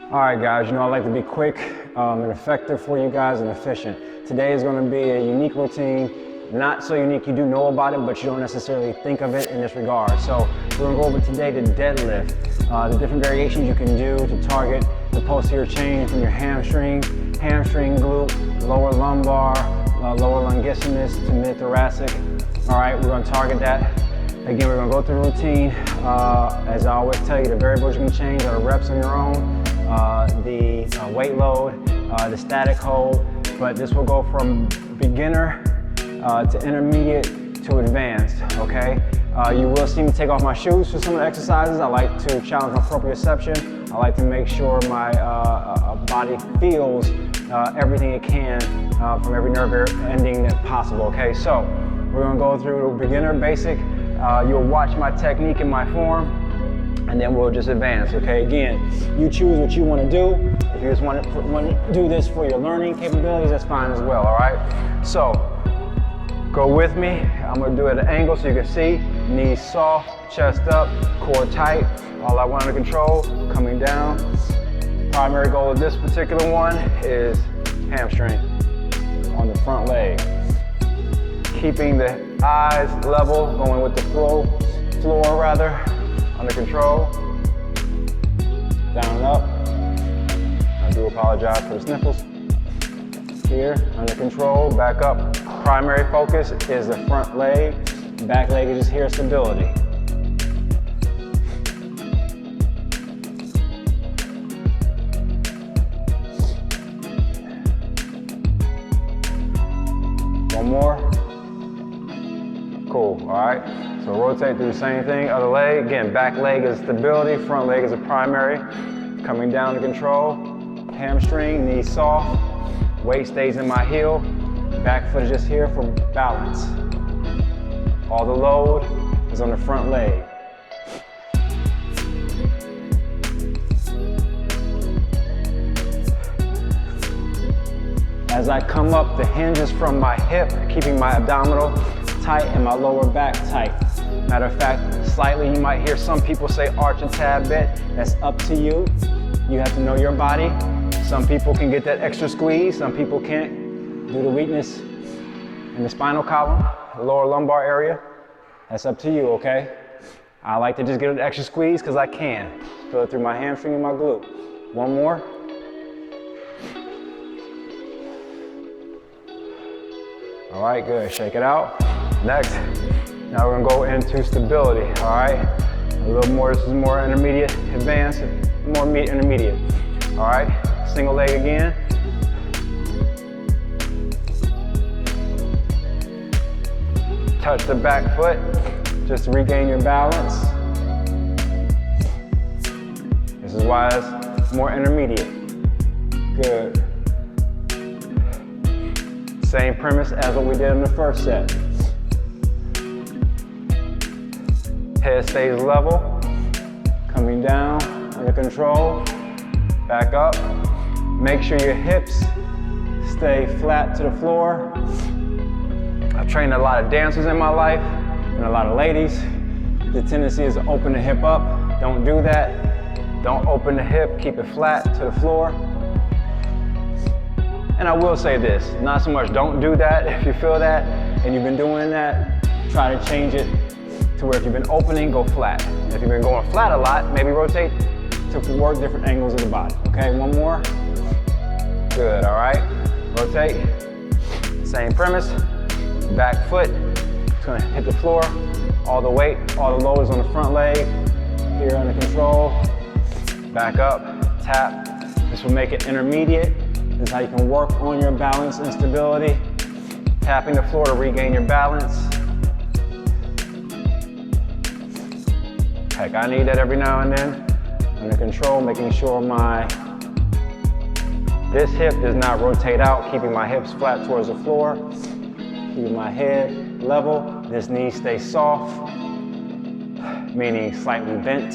All right, guys, you know I like to be quick and effective for you guys and efficient. Today is going to be a unique routine, not so unique you do know about it, but you don't necessarily think of it in this regard. So we're going to go over today the deadlift, the different variations you can do to target the posterior chain from your hamstring, glute, lower lumbar, lower longissimus to mid-thoracic. All right, we're going to target that. Again, we're going to go through the routine. As I always tell you, the variables you can change are the reps on your own, the weight load, the static hold, but this will go from beginner to intermediate to advanced, okay? You will see me take off my shoes for some of the exercises. I like to challenge my proprioception. I like to make sure my body feels everything it can from every nerve ending that's possible, okay? So we're gonna go through the beginner basic. You'll watch my technique and my form, and then we'll just advance, okay? Again, you choose what you want to do. If you just want to do this for your learning capabilities, that's fine as well, all right? So, go with me. I'm going to do it at an angle so you can see. Knees soft, chest up, core tight. All I want under control, coming down. Primary goal of this particular one is hamstring on the front leg. Keeping the eyes level, going with the floor rather, under control, down and up. I do apologize for the sniffles. Here, under control, back up. Primary focus is the front leg, back leg is just here, stability. One more. Cool, all right. So rotate through the same thing, other leg. Again, back leg is stability, front leg is a primary. Coming down to control, hamstring, knees soft, weight stays in my heel, back foot is just here for balance. All the load is on the front leg. As I come up, the hinges from my hip, keeping my abdominal tight and my lower back tight. Matter of fact, slightly you might hear some people say arch a tad bit. That's up to you. You have to know your body. Some people can get that extra squeeze, some people can't due to weakness in the spinal column, the lower lumbar area. That's up to you, okay? I like to just get an extra squeeze because I can. Feel it through my hamstring and my glute. One more. All right, good, shake it out. Next, now we're gonna go into stability, all right? A little more, this is more intermediate, advanced, more intermediate, all right? Single leg again. Touch the back foot, just to regain your balance. This is why it's more intermediate. Good. Same premise as what we did in the first set. Head stays level, coming down, under control, back up. Make sure your hips stay flat to the floor. I've trained a lot of dancers in my life and a lot of ladies. The tendency is to open the hip up. Don't do that. Don't open the hip, keep it flat to the floor. And I will say this, not so much don't do that. If you feel that and you've been doing that, try to change it to where if you've been opening, go flat. And if you've been going flat a lot, maybe rotate to work different angles of the body. Okay, one more. Good, all right. Rotate. Same premise. Back foot, it's gonna hit the floor. All the weight, all the load is on the front leg. Here under control. Back up, tap. This will make it intermediate. This is how you can work on your balance and stability. Tapping the floor to regain your balance. Heck, I need that every now and then. Under control, making sure this hip does not rotate out, keeping my hips flat towards the floor. Keeping my head level. This knee stays soft, meaning slightly bent.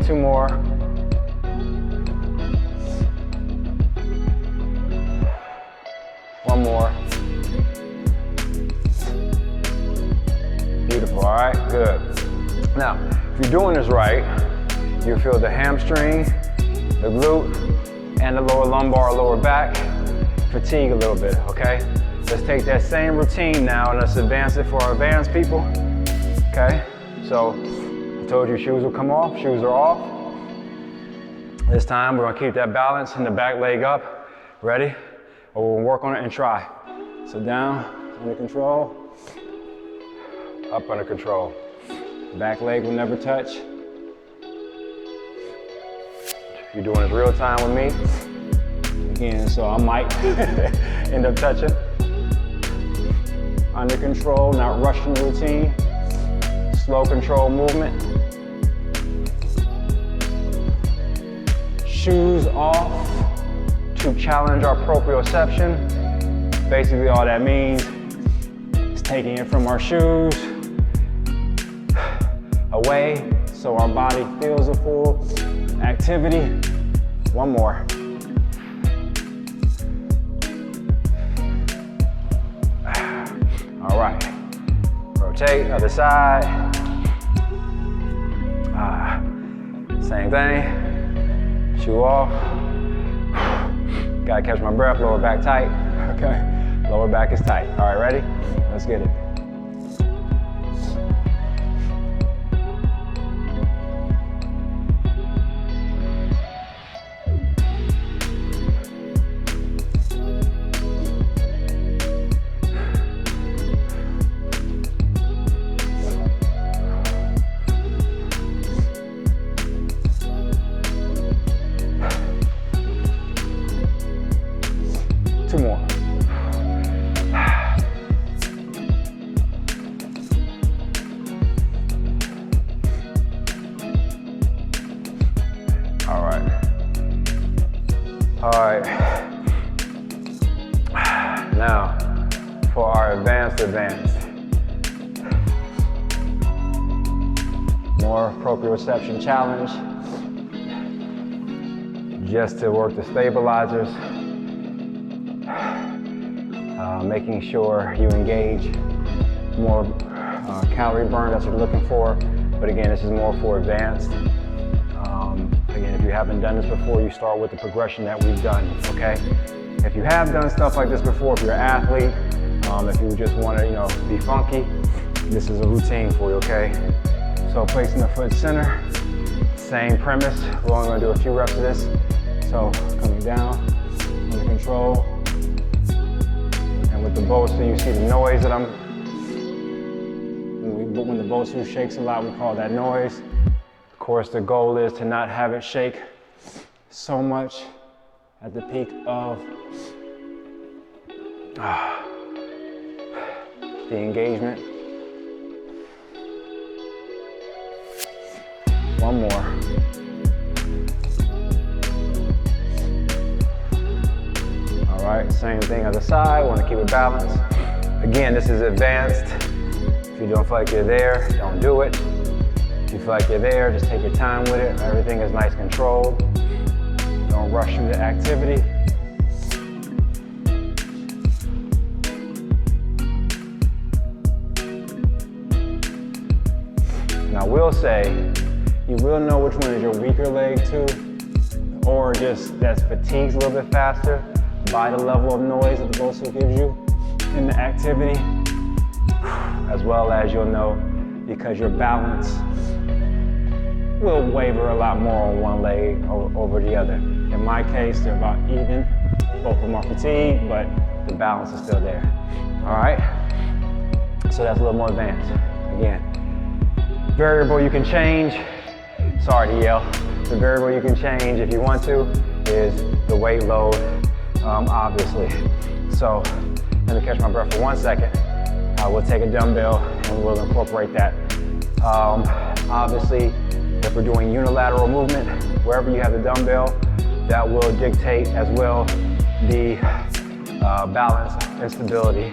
Two more. One more. Beautiful, all right, good. Now, If you're doing this right, you feel the hamstring, the glute, and the lower lumbar, lower back fatigue a little bit, okay? Let's take that same routine now and let's advance it for our advanced people, okay? So, I told you shoes will come off, shoes are off. This time we're gonna keep that balance and the back leg up. Ready? Or we'll work on it and try. So down, under control, up under control. Back leg will never touch. You're doing this real time with me. Again, so I might end up touching. Under control, not rushing the routine. Slow control movement. Shoes off to challenge our proprioception. Basically all that means is taking it from our shoes away so our body feels the full activity. One more. All right. Rotate, other side. Same thing. Shoe off. Gotta catch my breath, lower back tight. Okay, lower back is tight. All right, ready? Let's get it. Two more. All right. All right. Now, for our advanced. More proprioception challenge. Just to work the stabilizers. Making sure you engage more calorie burn that's what you're looking for. But again, this is more for advanced. Again, if you haven't done this before, you start with the progression that we've done, okay? If you have done stuff like this before, if you're an athlete, if you just want to, be funky, this is a routine for you, okay? So placing the foot center, same premise. We're only going to do a few reps of this. So coming down, under control. With the Bazil, you see the noise that when the Bazil shakes a lot, we call that noise. Of course, the goal is to not have it shake so much at the peak of the engagement. One more. All right, same thing other side, want to keep it balanced. Again, this is advanced. If you don't feel like you're there, don't do it. If you feel like you're there, just take your time with it. Everything is nice controlled. Don't rush through the activity. And I will say, you will know which one is your weaker leg too, or just that fatigue's a little bit faster by the level of noise that the Bazil gives you in the activity, as well as you'll know because your balance will waver a lot more on one leg over the other. In my case, they're about even. Both of them are fatigued, but the balance is still there. All right? So that's a little more advanced. Again, variable you can change. Sorry to yell. The variable you can change if you want to is the weight load. Obviously. So let me catch my breath for 1 second. We'll take a dumbbell and we'll incorporate that. Obviously, if we're doing unilateral movement, wherever you have the dumbbell, that will dictate as well the balance and stability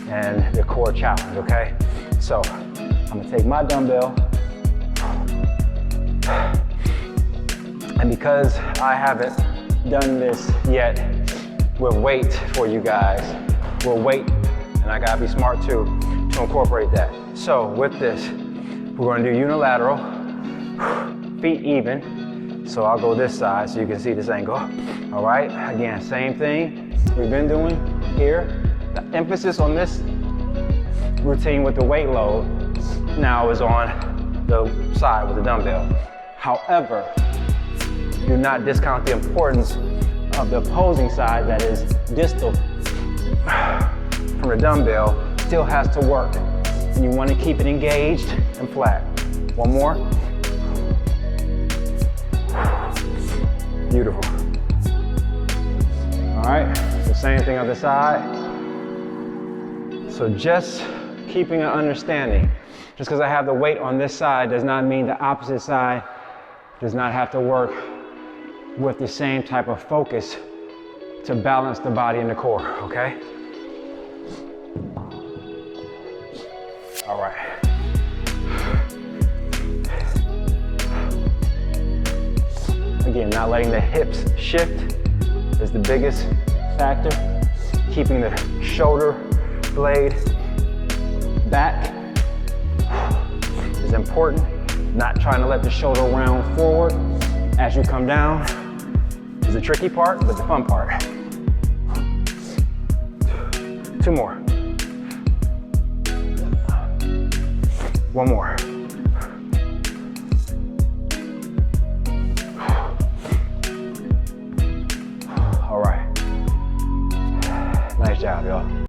and the core challenge, okay? So I'm gonna take my dumbbell, and because I haven't done this yet with weight for you guys, we'll wait, and I gotta be smart too, to incorporate that. So with this, we're gonna do unilateral. feet even. So I'll go this side so you can see this angle. All right, again, same thing we've been doing here. The emphasis on this routine with the weight load now is on the side with the dumbbell. However, do not discount the importance of the opposing side that is distal from the dumbbell, still has to work. And you want to keep it engaged and flat. One more. Beautiful. All right, the same thing on the side. So just keeping an understanding. Just because I have the weight on this side does not mean the opposite side does not have to work with the same type of focus to balance the body and the core, okay? All right. Again, not letting the hips shift is the biggest factor. Keeping the shoulder blade back is important. Not trying to let the shoulder round forward as you come down is the tricky part, but the fun part. 2 more. 1 more. All right. Nice job, y'all.